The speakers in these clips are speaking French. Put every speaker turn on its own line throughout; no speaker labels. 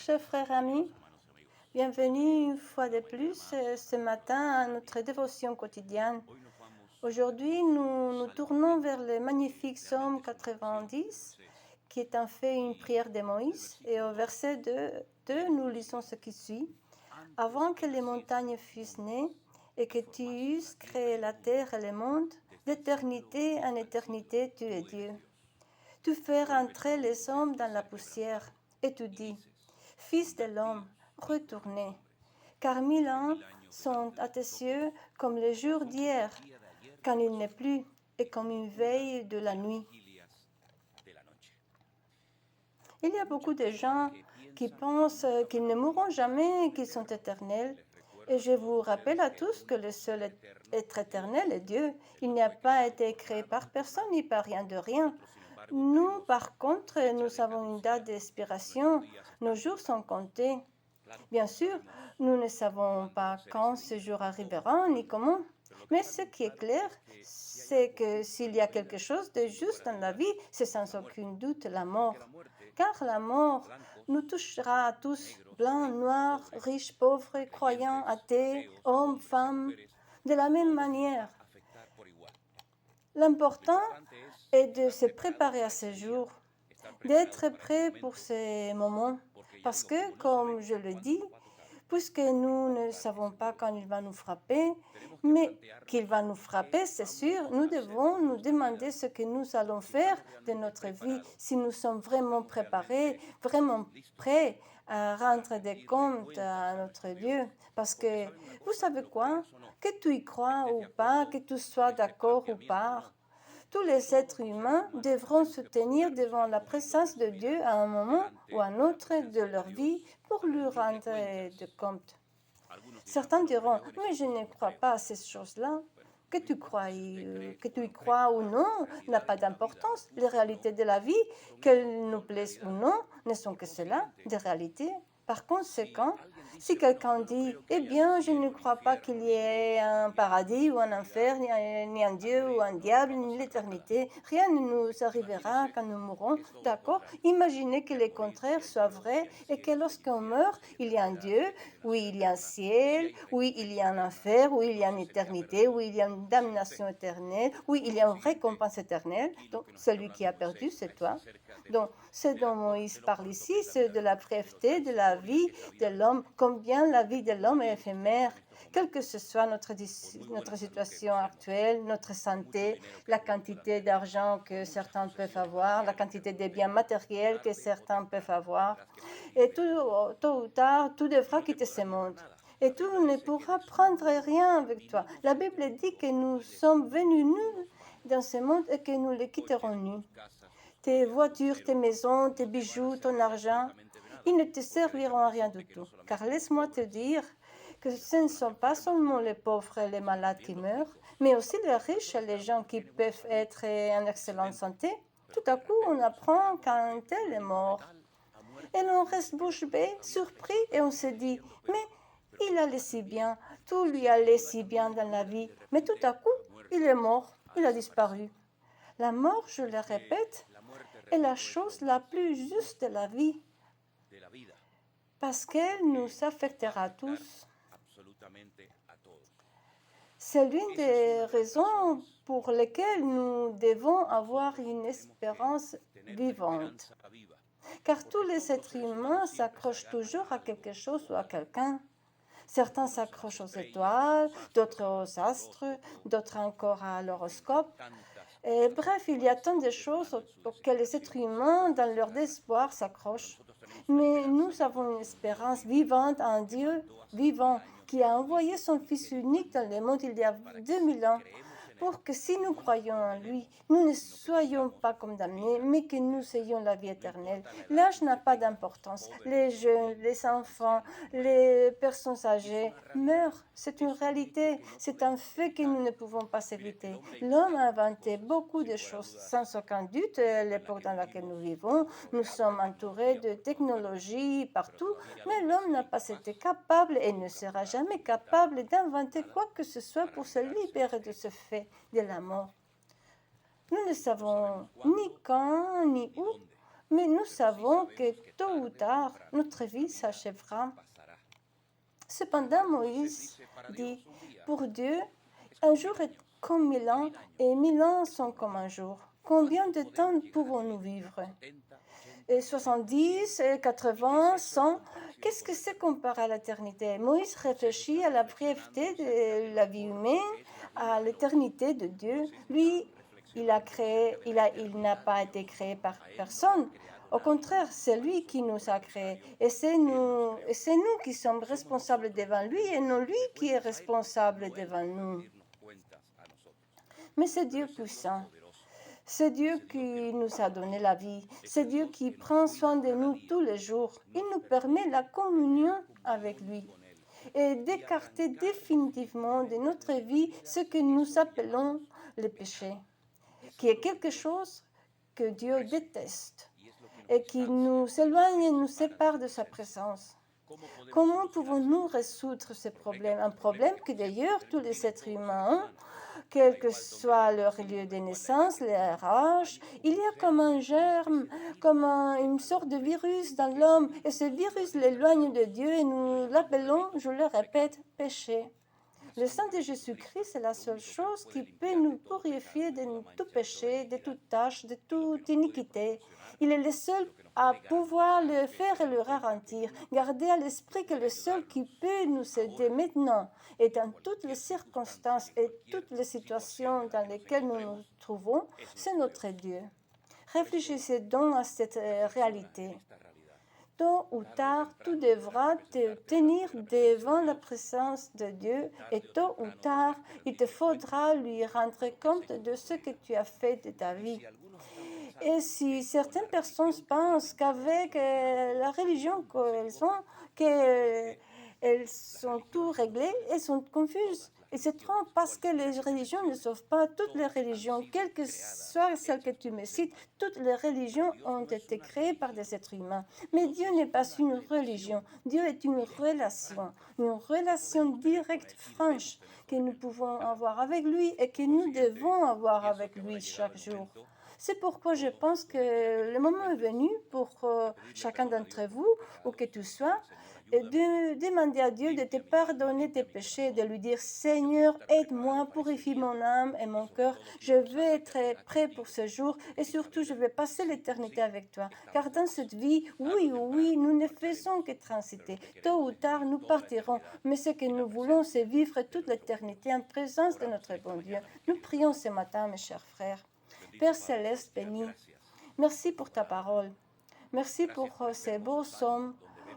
chers frères amis. Bienvenue une fois de plus ce matin à notre dévotion quotidienne. Aujourd'hui, nous nous tournons vers le magnifique psaume 90, qui est en fait une prière de Moïse. Et au verset 2, nous lisons ce qui suit. « Avant que les montagnes fussent nées et que tu eusses créé la terre et le monde, d'éternité en éternité tu es Dieu. Tu fais rentrer les hommes dans la poussière, et tu dis, Fils de l'homme, retournez, car 1000 ans sont à tes yeux comme les jours d'hier, quand il n'est plus, et comme une veille de la nuit. » Il y a beaucoup de gens qui pensent qu'ils ne mourront jamais, qu'ils sont éternels. Et je vous rappelle à tous que le seul être éternel est Dieu. Il n'a pas été créé par personne ni par rien de rien. Nous, par contre, nous avons une date d'expiration. Nos jours sont comptés. Bien sûr, nous ne savons pas quand ce jour arrivera ni comment. Mais ce qui est clair, c'est que s'il y a quelque chose de juste dans la vie, c'est sans aucun doute la mort. Car la mort nous touchera à tous, blancs, noirs, riches, pauvres, croyants, athées, hommes, femmes, de la même manière. L'important est de se préparer à ce jour, d'être prêt pour ces moments. Parce que, comme je le dis, puisque nous ne savons pas quand il va nous frapper, mais qu'il va nous frapper, c'est sûr, nous devons nous demander ce que nous allons faire de notre vie, si nous sommes vraiment préparés, vraiment prêts à rendre des comptes à notre Dieu. Parce que, vous savez quoi, que tu y crois ou pas, que tu sois d'accord ou pas, tous les êtres humains devront se tenir devant la présence de Dieu à un moment ou à un autre de leur vie pour lui rendre de compte. Certains diront, mais je ne crois pas à ces choses-là. Que tu y crois ou non n'a pas d'importance. Les réalités de la vie, qu'elles nous plaisent ou non, ne sont que cela, des réalités. Par conséquent, si quelqu'un dit « Eh bien, je ne crois pas qu'il y ait un paradis ou un enfer, ni un Dieu ou un diable, ni l'éternité, rien ne nous arrivera quand nous mourrons. » D'accord? Imaginez que le contraire soit vrai et que lorsqu'on meurt, il y a un Dieu, oui, il y a un ciel, oui, il y a un enfer, oui, il y a une éternité, oui, il y a une damnation éternelle, oui, il y a une récompense éternelle. Donc, celui qui a perdu, c'est toi. Donc, ce dont Moïse parle ici, c'est de la brièveté de la vie de l'homme, combien la vie de l'homme est éphémère, quelle que ce soit notre situation actuelle, notre santé, la quantité d'argent que certains peuvent avoir, la quantité de biens matériels que certains peuvent avoir. Et tôt ou tard, tout devra quitter ce monde. Et tout ne pourra prendre rien avec toi. La Bible dit que nous sommes venus nus dans ce monde et que nous le quitterons nus. Tes voitures, tes maisons, tes bijoux, ton argent, ils ne te serviront à rien du tout. Car laisse-moi te dire que ce ne sont pas seulement les pauvres et les malades qui meurent, mais aussi les riches et les gens qui peuvent être en excellente santé. Tout à coup, on apprend qu'un tel est mort. Et l'on reste bouche bée, surpris, et on se dit, mais il allait si bien, tout lui allait si bien dans la vie, mais tout à coup, il est mort, il a disparu. La mort, je le répète, est la chose la plus juste de la vie, parce qu'elle nous affectera tous. C'est l'une des raisons pour lesquelles nous devons avoir une espérance vivante. Car tous les êtres humains s'accrochent toujours à quelque chose ou à quelqu'un. Certains s'accrochent aux étoiles, d'autres aux astres, d'autres encore à l'horoscope. Et bref, il y a tant de choses auxquelles les êtres humains, dans leur désespoir, s'accrochent. Mais nous avons une espérance vivante en un Dieu vivant qui a envoyé son Fils unique dans le monde il y a 2000 ans pour que si nous croyons en lui, nous ne soyons pas condamnés, mais que nous ayons la vie éternelle. L'âge n'a pas d'importance. Les jeunes, les enfants, les personnes âgées meurent. C'est une réalité. C'est un fait que nous ne pouvons pas éviter. L'homme a inventé beaucoup de choses, sans aucun doute, à l'époque dans laquelle nous vivons. Nous sommes entourés de technologies partout, mais l'homme n'a pas été capable et ne sera jamais capable d'inventer quoi que ce soit pour se libérer de ce fait de la mort. Nous ne savons ni quand ni où, Mais nous savons que tôt ou tard, notre vie s'achèvera. Cependant, Moïse dit, pour Dieu, un jour est comme 1000 ans et 1000 ans sont comme un jour. Combien de temps pouvons-nous vivre? Et 70, 80, 100, qu'est-ce que c'est comparé à l'éternité? Moïse réfléchit à la brièveté de la vie humaine, à l'éternité de Dieu. Lui, il n'a pas été créé par personne. Au contraire, c'est lui qui nous a créés. Et c'est nous qui sommes responsables devant lui et non lui qui est responsable devant nous. Mais c'est Dieu puissant. C'est Dieu qui nous a donné la vie. C'est Dieu qui prend soin de nous tous les jours. Il nous permet la communion avec lui et d'écarter définitivement de notre vie ce que nous appelons le péché, qui est quelque chose que Dieu déteste et qui nous éloigne et nous sépare de sa présence. Comment pouvons-nous résoudre ce problème? Un problème que d'ailleurs tous les êtres humains ont, quel que soit leur lieu de naissance, leur âge. Il y a comme un germe, comme une sorte de virus dans l'homme, et ce virus l'éloigne de Dieu et nous l'appelons, je le répète, péché. Le sang de Jésus-Christ est la seule chose qui peut nous purifier de tout péché, de toute tâche, de toute iniquité. Il est le seul à pouvoir le faire et le ralentir. Gardez à l'esprit que le seul qui peut nous aider maintenant et dans toutes les circonstances et toutes les situations dans lesquelles nous nous trouvons, c'est notre Dieu. Réfléchissez donc à cette réalité. Tôt ou tard, tu devras te tenir devant la présence de Dieu et tôt ou tard, il te faudra lui rendre compte de ce que tu as fait de ta vie. Et si certaines personnes pensent qu'avec la religion qu'elles ont, qu'elles sont tout réglées, elles sont confuses. Et se trompent parce que les religions ne sauvent pas. Toutes les religions, quelle que soit celle que tu me cites, toutes les religions ont été créées par des êtres humains. Mais Dieu n'est pas une religion. Dieu est une relation directe, franche, que nous pouvons avoir avec lui et que nous devons avoir avec lui chaque jour. C'est pourquoi je pense que le moment est venu pour chacun d'entre vous, où que tu sois, de demander à Dieu de te pardonner tes péchés, de lui dire « Seigneur, aide-moi, purifie mon âme et mon cœur. Je veux être prêt pour ce jour et surtout, je veux passer l'éternité avec toi. Car dans cette vie, oui, nous ne faisons que transiter. Tôt ou tard, nous partirons. Mais ce que nous voulons, c'est vivre toute l'éternité en présence de notre bon Dieu. » Nous prions ce matin, mes chers frères. Père Céleste béni, merci pour ta parole. Merci pour ces beaux psaumes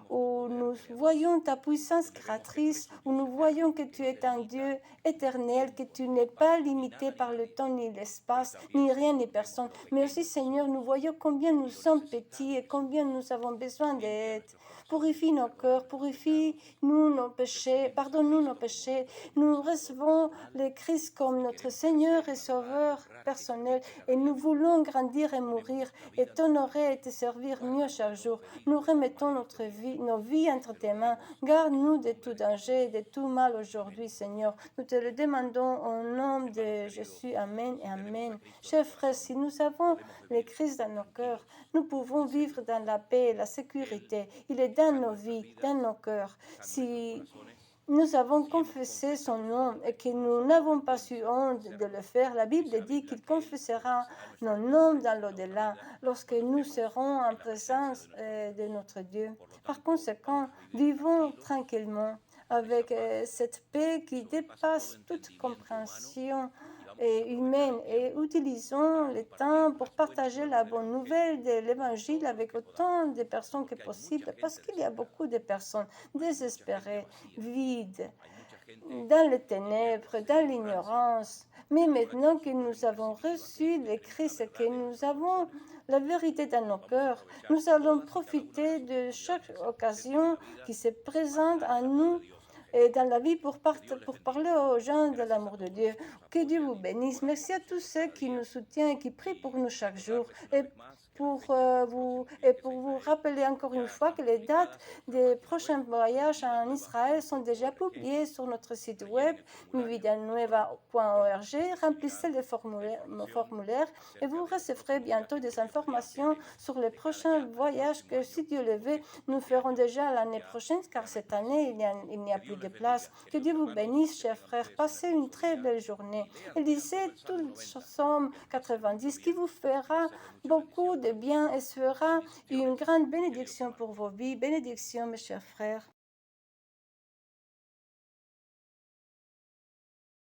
où nous voyons ta puissance créatrice, où nous voyons que tu es un Dieu éternel, que tu n'es pas limité par le temps ni l'espace, ni rien ni personne. Mais aussi, Seigneur, nous voyons combien nous sommes petits et combien nous avons besoin d'aide. Purifie nos cœurs, purifie-nous nos péchés, pardonne-nous nos péchés. Nous recevons le Christ comme notre Seigneur et Sauveur personnel et nous voulons grandir et mourir et t'honorer et te servir mieux chaque jour. Nous remettons nos vies entre tes mains. Garde-nous de tout danger et de tout mal aujourd'hui, Seigneur. Nous te le demandons au nom de Jésus. Amen et Amen. Chers frères, si nous avons le Christ dans nos cœurs, nous pouvons vivre dans la paix et la sécurité. Il est dans nos vies, dans nos cœurs. Si nous avons confessé son nom et que nous n'avons pas eu honte de le faire, la Bible dit qu'il confessera nos noms dans l'au-delà lorsque nous serons en présence de notre Dieu. Par conséquent, vivons tranquillement avec cette paix qui dépasse toute compréhension humaine et utilisons le temps pour partager la bonne nouvelle de l'Évangile avec autant de personnes que possible parce qu'il y a beaucoup de personnes désespérées, vides, dans les ténèbres, dans l'ignorance. Mais maintenant que nous avons reçu le Christ et que nous avons la vérité dans nos cœurs, nous allons profiter de chaque occasion qui se présente à nous dans la vie pour parler aux gens de l'amour de Dieu. Que Dieu vous bénisse. Merci à tous ceux qui nous soutiennent et qui prient pour nous chaque jour. Pour vous rappeler encore une fois que les dates des prochains voyages en Israël sont déjà publiées sur notre site web mividanueva.org. Remplissez les formulaires et vous recevrez bientôt des informations sur les prochains voyages que, si Dieu le veut, nous ferons déjà l'année prochaine, car cette année, il n'y a plus de place. Que Dieu vous bénisse, chers frères. Passez une très belle journée. Et lisez tout le psaume 90 qui vous fera beaucoup de bien et sera une grande bénédiction pour vos vies. Bénédiction, mes chers frères.